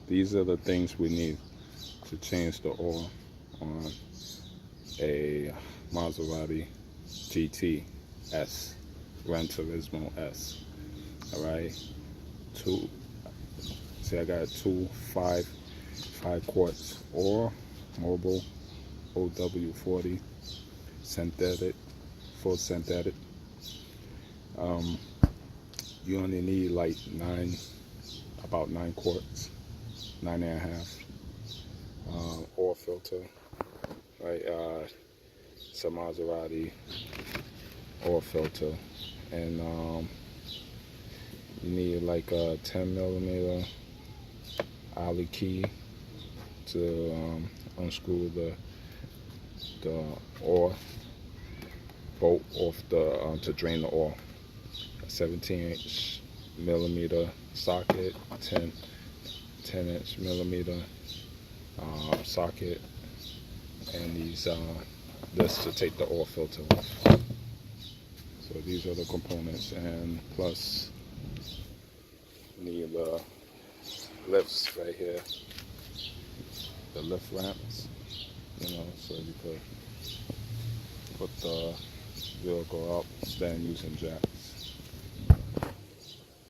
These are the things we need to change the oil on a Maserati GT S, Gran Turismo S. Alright, see, I got two 5 quarts or mobile OW40 synthetic, full synthetic. You only need like about 9 quarts, 9.5. Oil filter, right? It's a Maserati oil filter, and you need like a 10mm Allen key to unscrew the oil bolt off to drain the oil. A 17mm socket, 10mm socket, and these this to take the oil filter off. So these are the components, and plus need the lifts right here, the lift ramps, so you could put the vehicle up, stand using jack.